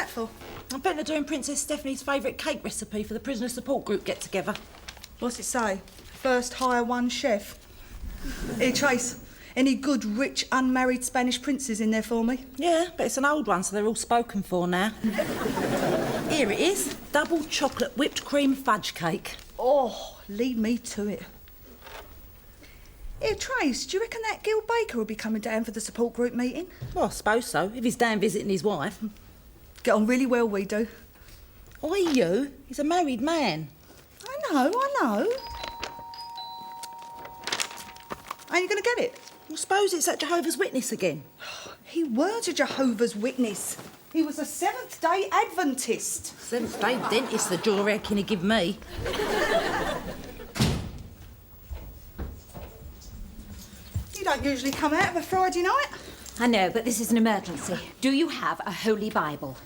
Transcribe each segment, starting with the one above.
that for? I bet they're doing Princess Stephanie's favourite cake recipe for the prisoner support group get-together. What's it say? First hire one chef. Here, Trace, any good, rich, unmarried Spanish princes in there for me? Yeah, but it's an old one, so they're all spoken for now. Here it is. Double chocolate whipped cream fudge cake. Oh, lead me to it. Here, Trace, do you reckon that Gil Baker will be coming down for the support group meeting? Well, I suppose so, if he's down visiting his wife. Get on really well, we do. Oi, you. He's a married man. I know. Ain't you going to get it? I suppose it's that Jehovah's Witness again. He weren't a Jehovah's Witness. He was a Seventh-day Adventist. Seventh-day dentist, the jury can he give me? You don't usually come out of a Friday night. I know, but this is an emergency. Do you have a Holy Bible?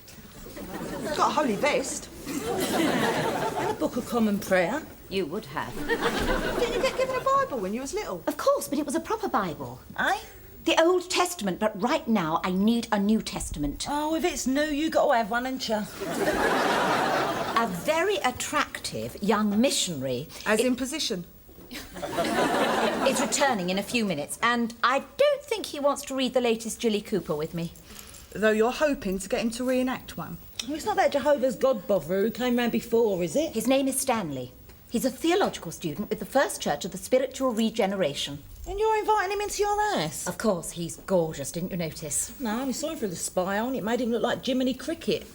Got a holy vest. And a Book of Common Prayer. You would have. Didn't you get given a Bible when you was little? Of course, but it was a proper Bible. Eh? The Old Testament, but right now I need a New Testament. Oh, if it's new, you got to have one, ain't you? A very attractive young missionary... As in position? ...is returning in a few minutes, and I don't think he wants to read the latest Jilly Cooper with me. Though you're hoping to get him to reenact one. Well, it's not that Jehovah's God botherer who came round before, is it? His name is Stanley. He's a theological student with the First Church of the Spiritual Regeneration. And you're inviting him into your house? Of course, he's gorgeous, didn't you notice? No, I only saw him through the spy on. It made him look like Jiminy Cricket.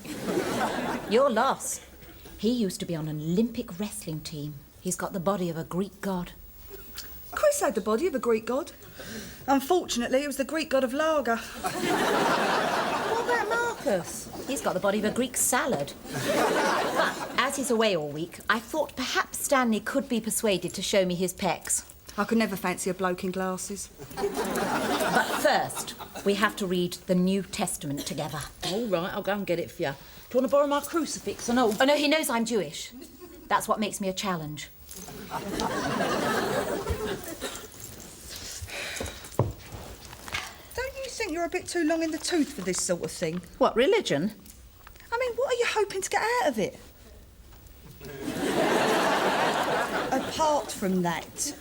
Your loss. He used to be on an Olympic wrestling team. He's got the body of a Greek god. Chris had the body of a Greek god. Unfortunately, it was the Greek god of lager. What about Marcus? He's got the body of a Greek salad. But as he's away all week, I thought perhaps Stanley could be persuaded to show me his pecs. I could never fancy a bloke in glasses. But first, we have to read the New Testament together. All right, I'll go and get it for you. Do you want to borrow my crucifix and all? Oh, no, he knows I'm Jewish. That's what makes me a challenge. Don't you think you're a bit too long in the tooth for this sort of thing? What, religion? I mean, what are you hoping to get out of it? Apart from that.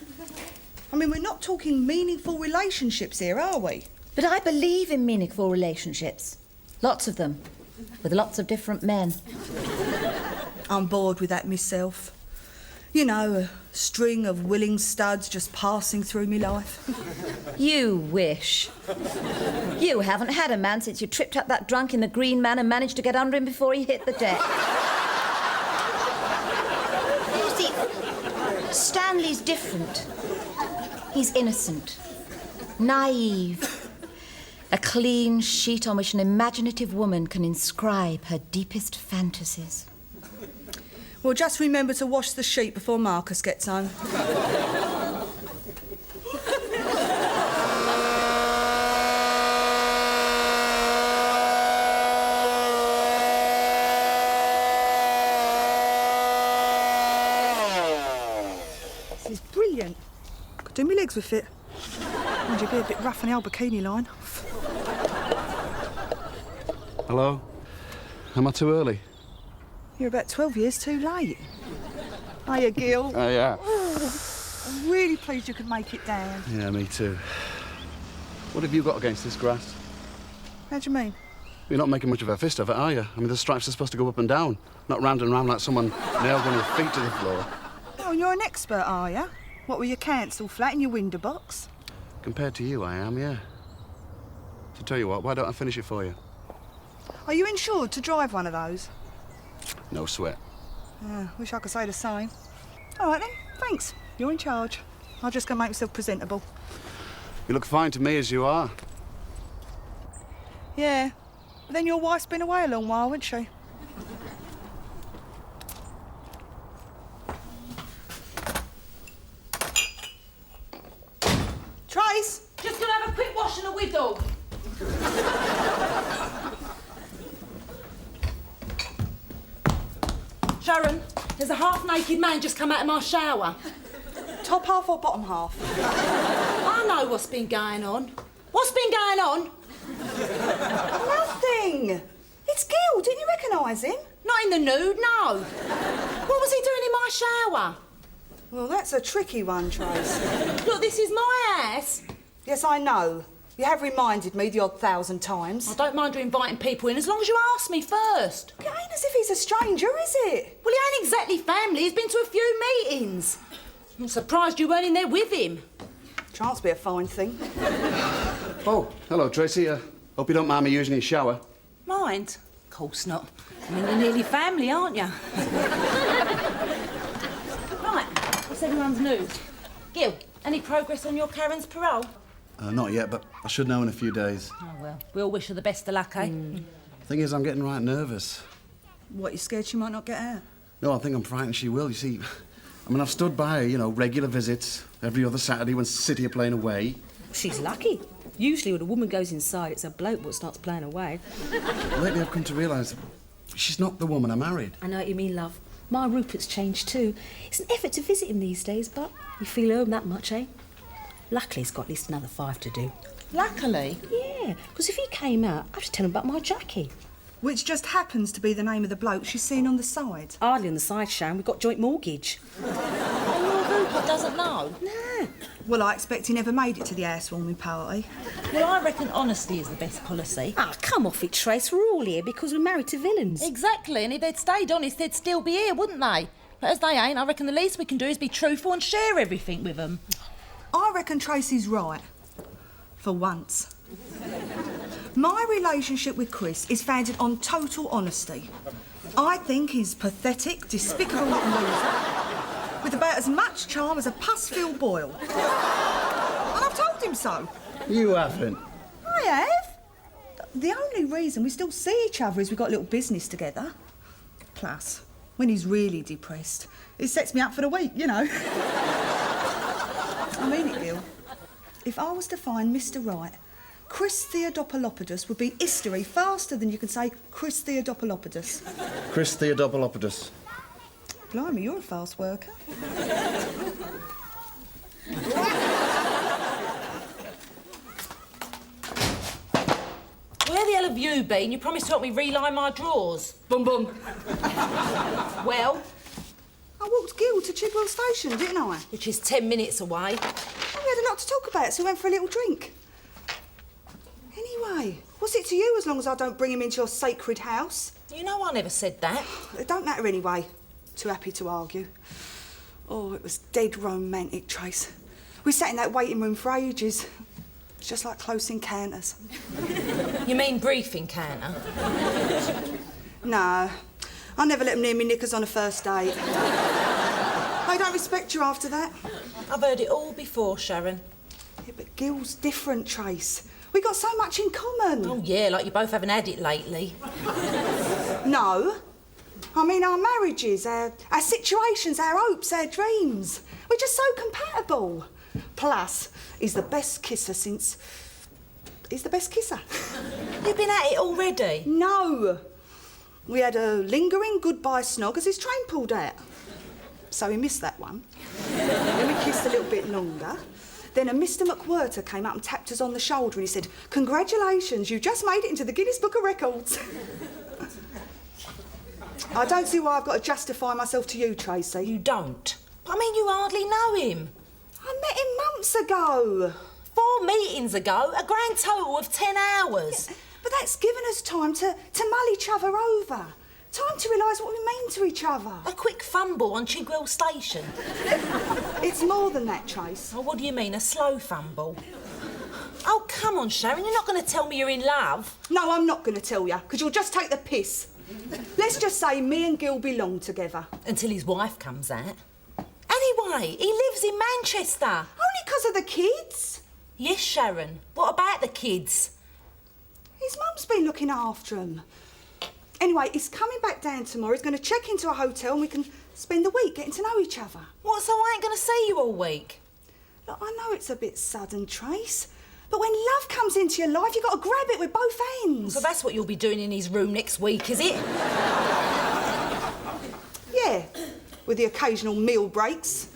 I mean, we're not talking meaningful relationships here, are we? But I believe in meaningful relationships. Lots of them. With lots of different men. I'm bored with that myself. You know, a string of willing studs just passing through me life. You wish. You haven't had a man since you tripped up that drunk in the Green Man and managed to get under him before he hit the deck. You see, Stanley's different. He's innocent, naive, a clean sheet on which an imaginative woman can inscribe her deepest fantasies. Well, just remember to wash the sheet before Marcus gets home. This is brilliant. Could do my legs with it. Mind you, be a bit rough on the old bikini line. Hello? Am I too early? You're about 12 years too late. Hiya, Gil. Oh, yeah. I'm really pleased you could make it down. Yeah, me too. What have you got against this grass? How do you mean? You're not making much of a fist of it, are you? I mean, the stripes are supposed to go up and down, not round and round like someone nailed one of your feet to the floor. Oh, and you're an expert, are you? What with your council flat and your window box? Compared to you, I am, yeah. So tell you what, why don't I finish it for you? Are you insured to drive one of those? No sweat. Wish I could say the same. All right then, thanks. You're in charge. I'll just go make myself presentable. You look fine to me as you are. Yeah. But then your wife's been away a long while, hasn't she? Trace! Just gonna have a quick wash and a wiggle. Sharon, there's a half-naked man just come out of my shower. Top half or bottom half? I know what's been going on. What's been going on? Nothing! He It's Gil. Didn't you recognise him? Not in the nude, no. What was he doing in my shower? Well, that's a tricky one, Trace. Look, this is my house. Yes, I know. You have reminded me the odd 1,000 times. I don't mind you inviting people in as long as you ask me first. It ain't as if he's a stranger, is it? Well, he ain't exactly family. He's been to a few meetings. I'm surprised you weren't in there with him. Chance be a fine thing. Oh, hello, Tracy. Hope you don't mind me using your shower. Mind? Of course not. I mean, you're nearly family, aren't you? Right, what's everyone's news? Gil, any progress on your Karen's parole? Not yet, but I should know in a few days. Oh, well, we all wish her the best of luck, eh? Thing is, I'm getting right nervous. What, you scared she might not get out? No, I think I'm frightened she will. You see, I mean, I've stood by her, you know, regular visits every other Saturday when City are playing away. She's lucky. Usually when a woman goes inside, it's a bloke what starts playing away. Lately, I've come to realise she's not the woman I married. I know what you mean, love. My Rupert's changed too. It's an effort to visit him these days, but you feel home that much, eh? Luckily, he's got at least another 5 to do. Luckily? Yeah, because if he came out, I'd just tell him about my Jackie. Which just happens to be the name of the bloke she's seen on the side. Hardly on the side, Sharon. We've got joint mortgage. Oh, your Rupert doesn't know? Nah. Well, I expect he never made it to the housewarming party. Well, I reckon honesty is the best policy. Ah, come off it, Trace. We're all here because we're married to villains. Exactly, and if they'd stayed honest, they'd still be here, wouldn't they? But as they ain't, I reckon the least we can do is be truthful and share everything with them. I reckon Tracy's right. For once. My relationship with Chris is founded on total honesty. I think he's pathetic, despicable little loser, with about as much charm as a pus-filled boil. And I've told him so. You haven't. I have. The only reason we still see each other is we've got a little business together. Plus, when he's really depressed, it sets me up for the week, you know. I mean it, Gil. If I was to find Mr. Right, Chris Theodopolopodus would be history faster than you can say Chris Theodopolopodus. Chris Theodopolopodus. Blimey, you're a fast worker. Where the hell have you been? You promised to help me reline my drawers. Boom, boom. Well? I walked Gil to Chigwell Station, didn't I? Which is 10 minutes away. Oh, we had a lot to talk about, so we went for a little drink. Anyway, what's it to you as long as I don't bring him into your sacred house? You know I never said that. It don't matter anyway. Too happy to argue. Oh, it was dead romantic, Trace. We sat in that waiting room for ages. It's just like close encounters. You mean brief encounter? No, I never let them near me knickers on a first date. I don't respect you after that. I've heard it all before, Sharon. Yeah, but Gil's different, Trace. We got so much in common. Oh, yeah, like you both haven't had it lately. No. I mean, our marriages, our situations, our hopes, our dreams. We're just so compatible. Plus, he's the best kisser since... He's the best kisser. You've been at it already? No. We had a lingering goodbye snog as his train pulled out. So he missed that one. Then we kissed a little bit longer. Then a Mr. McWhirter came up and tapped us on the shoulder and he said, "Congratulations, you just made it into the Guinness Book of Records." I don't see why I've got to justify myself to you, Tracy. You don't? I mean, you hardly know him. I met him months ago. 4 meetings ago, a grand total of 10 hours. Yeah, but that's given us time to mull each other over. Time to realise what we mean to each other. A quick fumble on Chigwell Station. It's more than that, Trace. Oh, what do you mean, a slow fumble? Oh, come on, Sharon, you're not going to tell me you're in love. No, I'm not going to tell you, because you'll just take the piss. Let's just say me and Gil belong together. Until his wife comes out. Anyway, he lives in Manchester. Only because of the kids. Yes, Sharon. What about the kids? His mum's been looking after them. Anyway, he's coming back down tomorrow. He's going to check into a hotel and we can spend the week getting to know each other. What, so I ain't going to see you all week? Look, I know it's a bit sudden, Trace, but when love comes into your life, you've got to grab it with both ends. So that's what you'll be doing in his room next week, is it? Yeah, with the occasional meal breaks.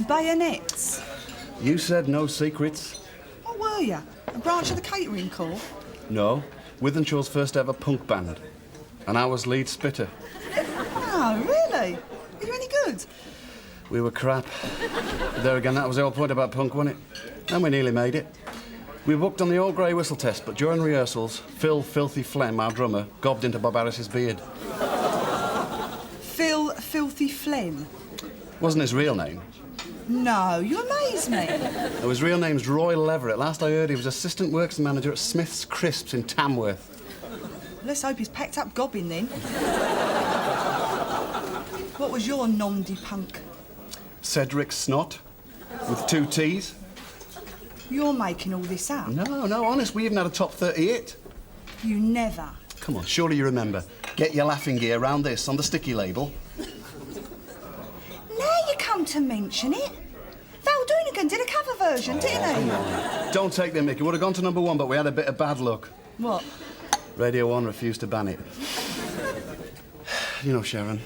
Bayonets. You said no secrets. What were you? A branch of the catering corps? No. Wythenshawe's first ever punk band. And I was lead spitter. Oh, really? Were you any good? We were crap. There again, that was the whole point about punk, wasn't it? And we nearly made it. We booked on the old grey whistle test, but during rehearsals, Phil Filthy Flem, our drummer, gobbed into Bob Harris's beard. Phil Filthy Flynn? Wasn't his real name. No, you amaze me. No, his real name's Roy Leverett. Last I heard, he was assistant works manager at Smith's Crisps in Tamworth. Let's hope he's packed up gobbing then. What was your nom de punk? Cedric Snot, with 2 T's. You're making all this up. No, honest, we even had a top 30 hit. You never. Come on, surely you remember. Get your laughing gear round this on the sticky label. Now you come to mention it. Val Doonigan did a cover version, didn't he? Don't take the mick. It would have gone to #1, but we had a bit of bad luck. What? Radio 1 refused to ban it. You know, Sharon,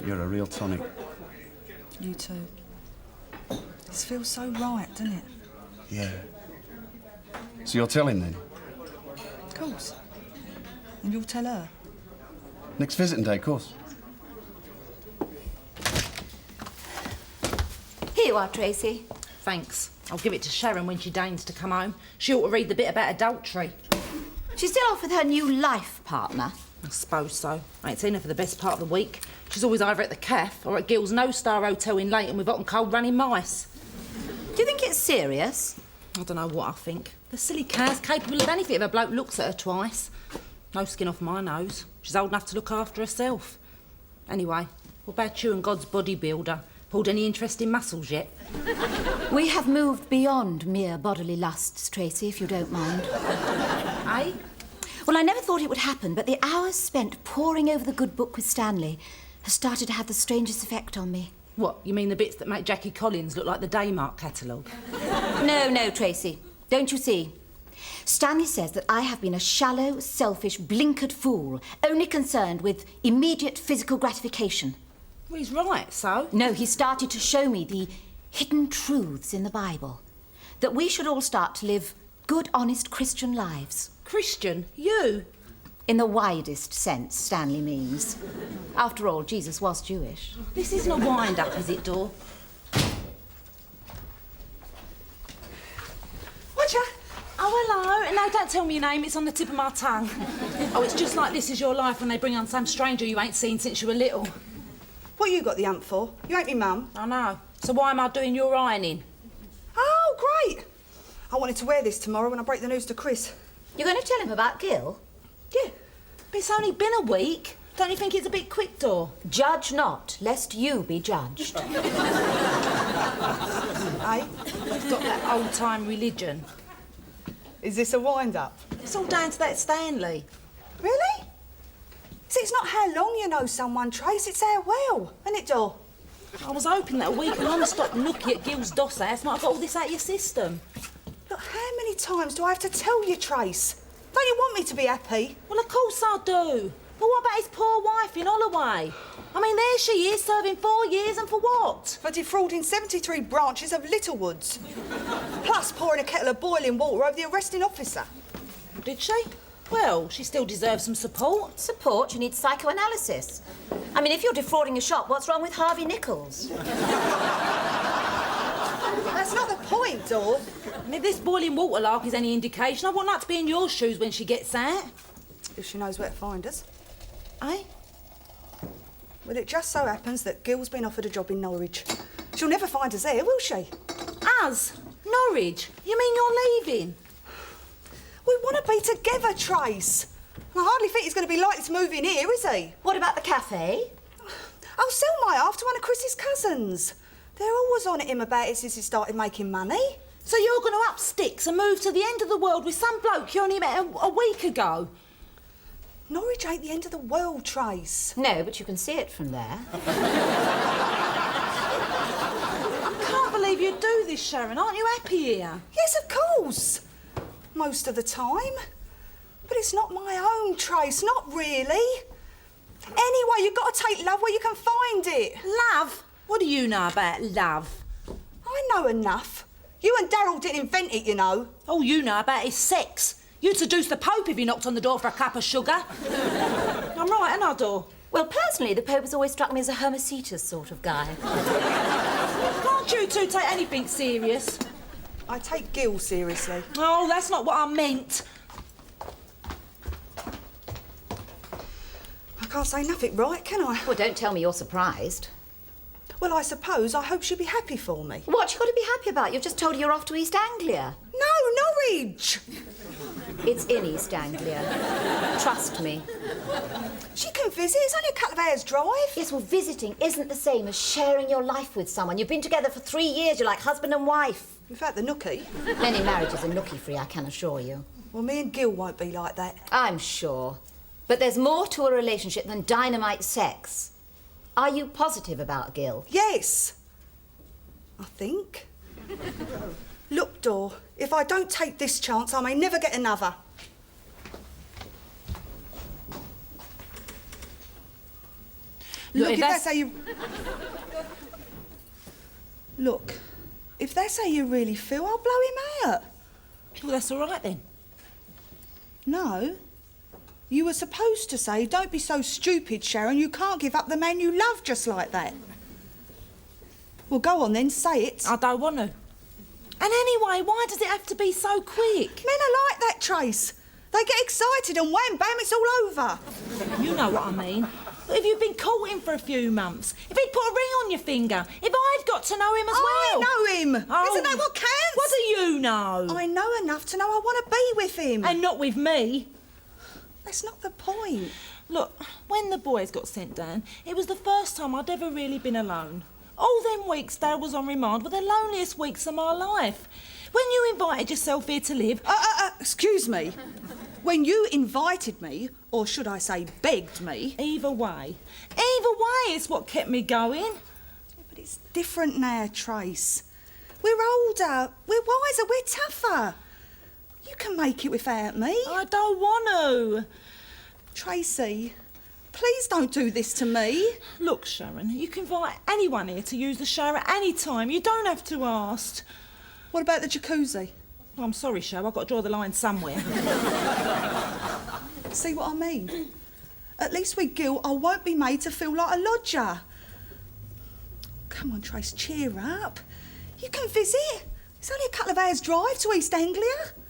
you're a real tonic. You too. This feels so right, doesn't it? Yeah. So you'll tell him then? Of course. And you'll tell her? Next visiting day, of course. Here you are, Tracy. Thanks. I'll give it to Sharon when she deigns to come home. She ought to read the bit about adultery. She's still off with her new life partner. I suppose so. I ain't seen her for the best part of the week. She's always either at the cafe or at Gill's no-star hotel in Leighton with hot and cold running mice. Do you think it's serious? I don't know what I think. The silly cow's capable of anything if a bloke looks at her twice. No skin off my nose. She's old enough to look after herself. Anyway, what about you and God's bodybuilder? Pulled any interesting muscles yet? We have moved beyond mere bodily lusts, Tracy, if you don't mind. Eh? Well, I never thought it would happen, but the hours spent poring over the good book with Stanley has started to have the strangest effect on me. What, you mean the bits that make Jackie Collins look like the Daymark catalogue? No, Tracy. Don't you see? Stanley says that I have been a shallow, selfish, blinkered fool, only concerned with immediate physical gratification. Well, he's right, so? No, he started to show me the hidden truths in the Bible. That we should all start to live good, honest Christian lives. Christian? You? In the widest sense, Stanley means. After all, Jesus was Jewish. This isn't a wind-up, is it, Dor? Watcha? Oh, hello. No, don't tell me your name. It's on the tip of my tongue. Oh, it's just like This Is Your Life when they bring on some stranger you ain't seen since you were little. What you got the hump for? You ain't me mum. I know. So why am I doing your ironing? Oh, great. I wanted to wear this tomorrow when I break the news to Chris. You're going to tell him about Gil? Yeah. But it's only been a week. Don't you think it's a bit quick, Dor? Judge not, lest you be judged. Eh? You've got that old-time religion. Is this a wind-up? It's all down to that Stanley. Really? See, it's not how long you know someone, Trace, it's how well, isn't it, Dor? I was hoping that a week of non-stop nookie at Gil's Doss House might have got all this out of your system. Look, how many times do I have to tell you, Trace? Don't you want me to be happy? Well, of course I do. But what about his poor wife in Holloway? I mean, there she is, serving 4 years, and for what? For defrauding 73 branches of Littlewoods. Plus pouring a kettle of boiling water over the arresting officer. Did she? Well, she still deserves some support. Support? You need psychoanalysis. I mean, if you're defrauding a shop, what's wrong with Harvey Nichols? That's not the point, Dor. And if this boiling water lark is any indication, I wouldn't like to be in your shoes when she gets out. If she knows where to find us. Eh? Well, it just so happens that Gil's been offered a job in Norwich. She'll never find us there, will she? Us? Norwich? You mean you're leaving? We want to be together, Trace. I hardly think he's going to be likely to move in here, is he? What about the cafe? I'll sell my half to one of Chris's cousins. They're always on at him about it since he started making money. So you're going to up sticks and move to the end of the world with some bloke you only met a week ago? Norwich ain't the end of the world, Trace. No, but you can see it from there. I can't believe you do this, Sharon. Aren't you happy here? Yes, of course. Most of the time. But it's not my own, Trace, not really. Anyway, you've got to take love where you can find it. Love? What do you know about love? I know enough. You and Darryl didn't invent it, you know. All you know about is sex. You'd seduce the Pope if he knocked on the door for a cup of sugar. I'm right, ain't I, Dor? Well, personally, the Pope has always struck me as a Hermesitas sort of guy. Can't you two take anything serious? I take Gil seriously. Oh, that's not what I meant. I can't say nothing right, can I? Well, don't tell me you're surprised. Well, I suppose I hope she'll be happy for me. What you got to be happy about? You've just told her you're off to East Anglia. No, Norwich! It's in East Anglia. Trust me. She can visit. It's only a couple of hours' drive. Yes, well, visiting isn't the same as sharing your life with someone. You've been together for 3 years. You're like husband and wife. In fact, the nookie. Many marriages are nookie-free, I can assure you. Well, me and Gil won't be like that. I'm sure. But there's more to a relationship than dynamite sex. Are you positive about Gil? Yes. I think. Look, Dor, if I don't take this chance, I may never get another. Look, if that's how you... Look, if that's how you really feel, I'll blow him out. Well, that's all right then. No. You were supposed to say, don't be so stupid, Sharon. You can't give up the man you love just like that. Well, go on then, say it. I don't want to. And anyway, why does it have to be so quick? Men are like that, Trace. They get excited and wham, bam, it's all over. You know what I mean. If you've been courting for a few months, if he'd put a ring on your finger, if I'd got to know him as well. I know him. Oh, Isn't that what counts? What do you know? I know enough to know I want to be with him. And not with me. That's not the point. Look, when the boys got sent down, it was the first time I'd ever really been alone. All them weeks Dad was on remand were the loneliest weeks of my life. When you invited yourself here to live... Excuse me. When you invited me, or should I say begged me... Either way is what kept me going. But it's different now, Trace. We're older, we're wiser, we're tougher. You can make it without me. I don't want to. Tracy, please don't do this to me. Look, Sharon, you can invite anyone here to use the shower at any time. You don't have to ask. What about the jacuzzi? Oh, I'm sorry, Sho, I've got to draw the line somewhere. See what I mean? At least with Gil, I won't be made to feel like a lodger. Come on, Trace, cheer up. You can visit. It's only a couple of hours' drive to East Anglia.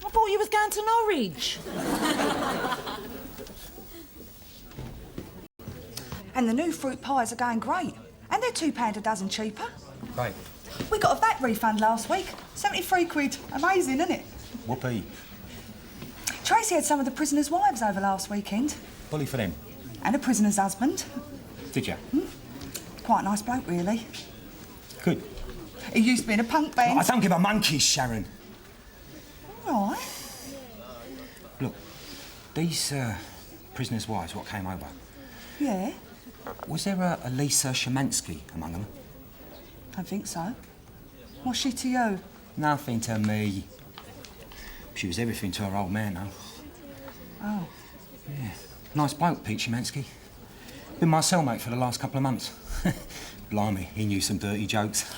I thought you was going to Norwich. And the new fruit pies are going great. And they're £2 a dozen cheaper. Great. We got a VAT refund last week. 73 quid. Amazing, isn't it? Whoopee. Tracy had some of the prisoners' wives over last weekend. Bully for them. And a prisoner's husband. Did you? Quite a nice bloke, really. Good. He used to be in a punk band. I don't give a monkey's, Sharon. All right. Look, these prisoners' wives, what came over, Yeah, was there a Lisa Szymanski among them? I think so. What's she to you? Nothing to me. She was everything to her old man, though. Oh. Yeah. Nice bloke, Pete Szymanski. Been my cellmate for the last couple of months. Blimey, he knew some dirty jokes.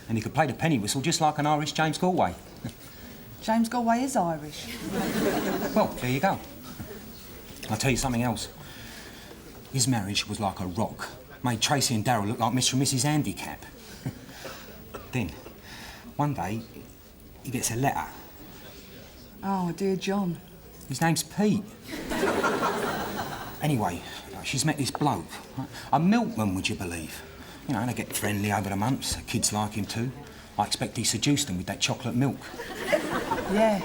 And he could play the penny whistle just like an Irish James Galway. James Galway is Irish. Well, there you go. I'll tell you something else. His marriage was like a rock. Made Tracy and Darryl look like Mr. and Mrs. Handicap. Then, one day, he gets a letter. Oh, dear John. His name's Pete. Anyway, she's met this bloke. Right? A milkman, would you believe? You know, they get friendly over the months. The kids like him too. I expect he seduced them with that chocolate milk. Yeah.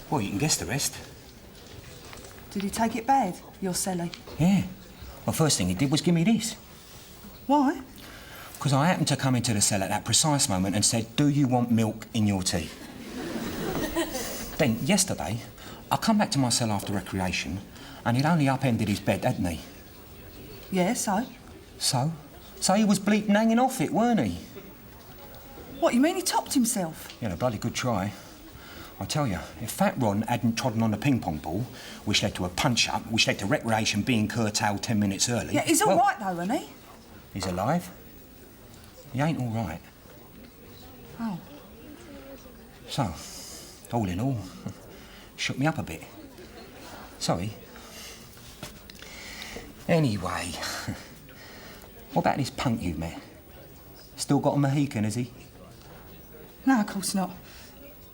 Well, you can guess the rest. Did he take it bad, your Sally? Yeah. Well, first thing he did was give me this. Why? Because I happened to come into the cell at that precise moment and said, "Do you want milk in your tea?" Then, yesterday, I come back to my cell after recreation and he'd only upended his bed, hadn't he? Yeah, so? So? So he was bleeping hanging off it, weren't he? What, you mean he topped himself? Yeah, a bloody good try. I tell you, if Fat Ron hadn't trodden on the ping-pong ball, which led to a punch-up, which led to recreation being curtailed 10 minutes early... Yeah, he's all right, though, isn't he? He's alive. he ain't all right. Oh. So, all in all, shook me up a bit. Sorry. Anyway, what about this punk you've met? Still got a Mohican, has he? No, of course not.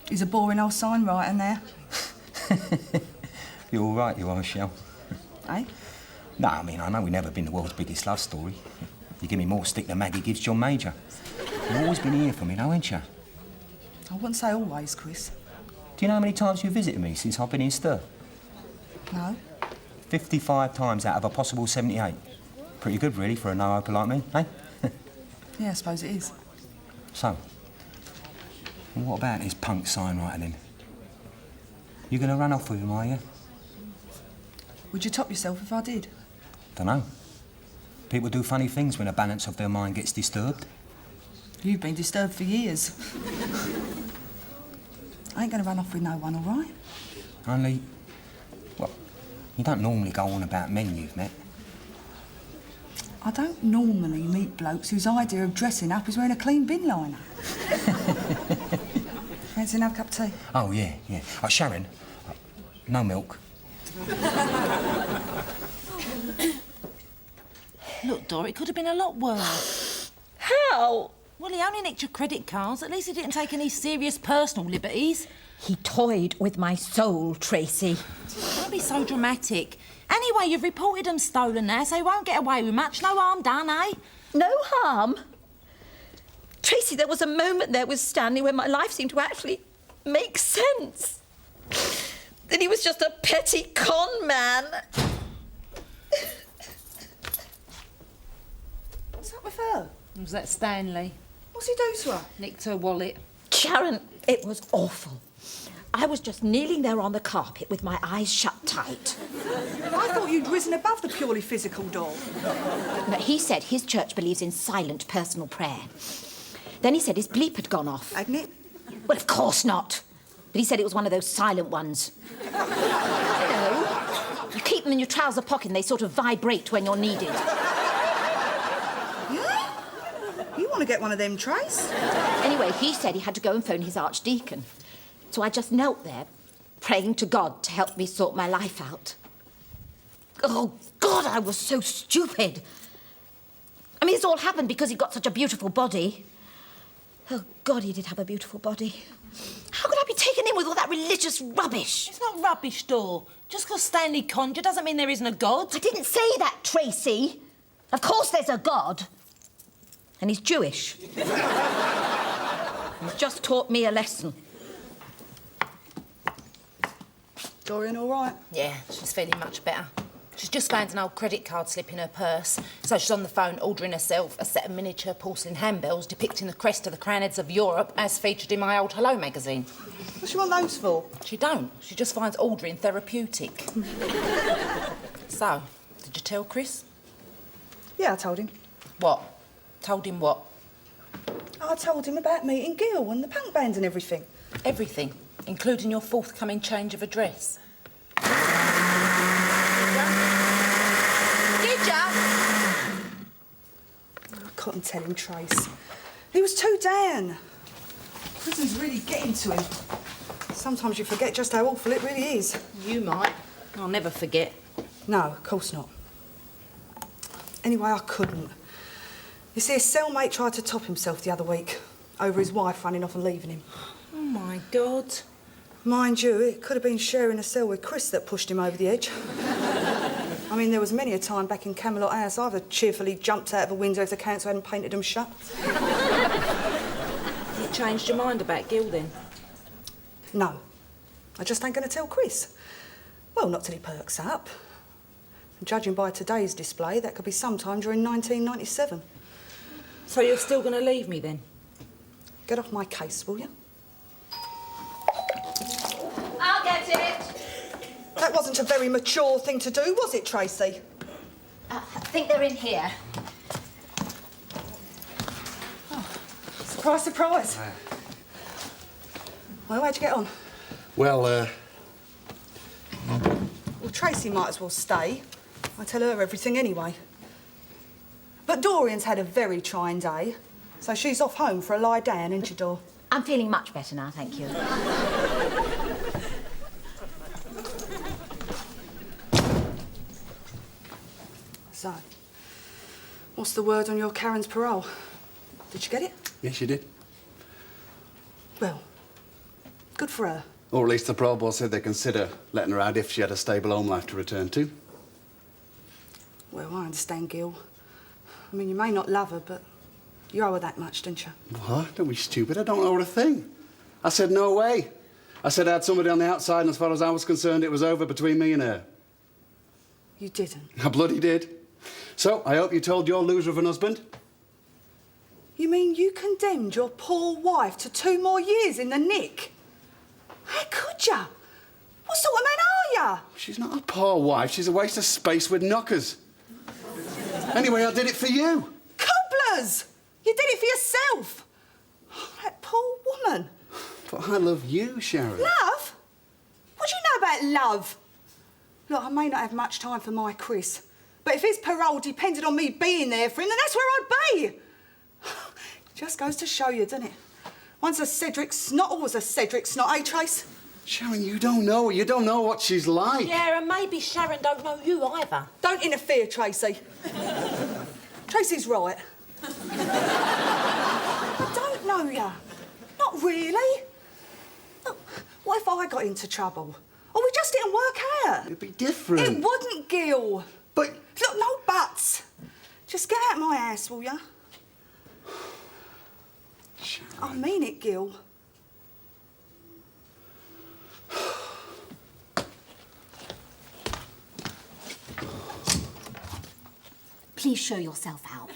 He's a boring old signwriter now. You're all right, you are, Shell. Eh? No, I mean, I know we've never been the world's biggest love story. You give me more stick than Maggie gives John Major. You've always been here for me, though, ain't you? I wouldn't say always, Chris. Do you know how many times you've visited me since I've been in stir? No. 55 times out of a possible 78. Pretty good, really, for a no-hoper like me, eh? Yeah, I suppose it is. So, what about this punk signwriter, then? You going to run off with him, are you? Would you top yourself if I did? Dunno. People do funny things when the balance of their mind gets disturbed. You've been disturbed for years. I ain't going to run off with no one, all right? Only, well, you don't normally go on about men you've met. I don't normally meet blokes whose idea of dressing up is wearing a clean bin liner. Fancy another cup of tea? Oh, yeah, yeah. Sharon, no milk. Look, Dor, it could have been a lot worse. How? Well, he only nicked your credit cards. At least he didn't take any serious personal liberties. He toyed with my soul, Tracy. Don't be so dramatic. Anyway, you've reported them stolen now, so he won't get away with much. No harm done, eh? No harm. Tracy, there was a moment there with Stanley when my life seemed to actually make sense. Then he was just a petty con man. What's up with her? Was that Stanley? What's he do to her? Nicked her wallet. Sharon, it was awful. I was just kneeling there on the carpet with my eyes shut tight. I thought you'd risen above the purely physical doll. But he said his church believes in silent personal prayer. Then he said his bleep had gone off. Hadn't it? Well, of course not. But he said it was one of those silent ones. You know, you keep them in your trouser pocket and they sort of vibrate when you're needed. Yeah? You want to get one of them, Trace? Anyway, he said he had to go and phone his archdeacon. So I just knelt there, praying to God to help me sort my life out. Oh, God, I was so stupid. I mean, it's all happened because he got such a beautiful body. Oh, God, he did have a beautiful body. How could I be taken in with all that religious rubbish? It's not rubbish, Dor. Just because Stanley conned you doesn't mean there isn't a God. I didn't say that, Tracy. Of course there's a God. And he's Jewish. He's just taught me a lesson. Dorian all right? Yeah, she's feeling much better. She's just found an old credit card slip in her purse, so she's on the phone ordering herself a set of miniature porcelain handbells depicting the crest of the crown heads of Europe as featured in my old Hello magazine. What's she want those for? She don't. She just finds ordering therapeutic. So, did you tell Chris? Yeah, I told him. What? Told him what? I told him about meeting Gil and the punk bands and everything. Everything, including your forthcoming change of address. Did ya? I couldn't tell him, Trace. He was too down. Prison's really getting to him. Sometimes you forget just how awful it really is. You might. I'll never forget. No, of course not. Anyway, I couldn't. You see, his cellmate tried to top himself the other week over his wife running off and leaving him. Oh, my God. Mind you, it could have been sharing a cell with Chris that pushed him over the edge. I mean, there was many a time back in Camelot House I'd have cheerfully jumped out of a window if the council hadn't painted them shut. You changed your mind about Gil, then? No. I just ain't going to tell Chris. Well, not till he perks up. And judging by today's display, that could be sometime during 1997. So you're still going to leave me, then? Get off my case, will you? I'll get it. That wasn't a very mature thing to do, was it, Tracy? I think they're in here. Surprise, surprise. Well, how'd you get on? Well, Well, Tracy might as well stay. I tell her everything anyway. But Dorian's had a very trying day. So she's off home for a lie down, isn't she, Dor? I'm feeling much better now, thank you. So, what's the word on your Karen's parole? Did you get it? Yes, you did. Well, good for her. Or at least the parole board said they'd consider letting her out if she had a stable home life to return to. Well, I understand, Gil. I mean, you may not love her, but you owe her that much, don't you? What? Don't be stupid. I don't owe her a thing. I said no way. I said I had somebody on the outside, and as far as I was concerned, it was over between me and her. You didn't. I bloody did. So, I hope you told your loser of an husband. You mean you condemned your poor wife to 2 more years in the nick? How could ya? What sort of man are ya? She's not a poor wife. She's a waste of space with knockers. Anyway, I did it for you. Cobblers! You did it for yourself. Oh, that poor woman. But I love you, Sharon. Love? What do you know about love? Look, I may not have much time for my Chris, but if his parole depended on me being there for him, then that's where I'd be. Just goes to show you, doesn't it? Once a Cedric's not always a Cedric's not, eh, Trace? Sharon, you don't know. You don't know what she's like. Yeah, and maybe Sharon don't know you either. Don't interfere, Tracy. Tracy's right. I don't know ya. Not really. Look, what if I got into trouble? Or we just didn't work out? It'd be different. It wouldn't, Gil. But... Look, no buts. Just get out of my house, will ya? Sharon. I mean it, Gil. Please show yourself out.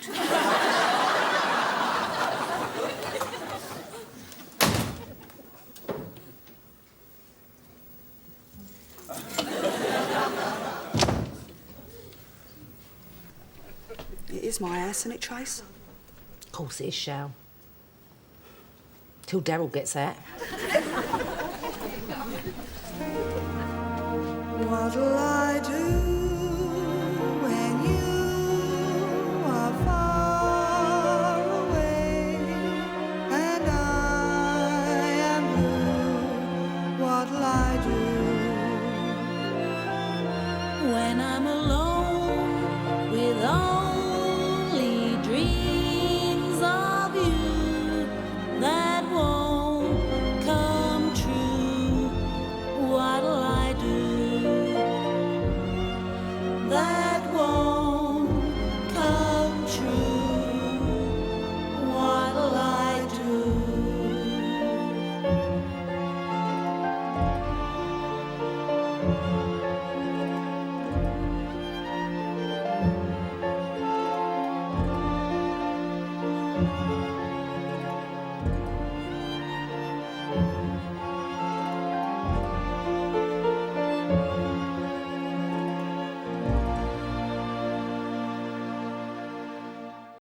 It is my house, isn't it, Trace? Of course it is, Shell. Till Daryl gets out. What'll I do when you are far away and I am blue? What'll I do when I'm alone?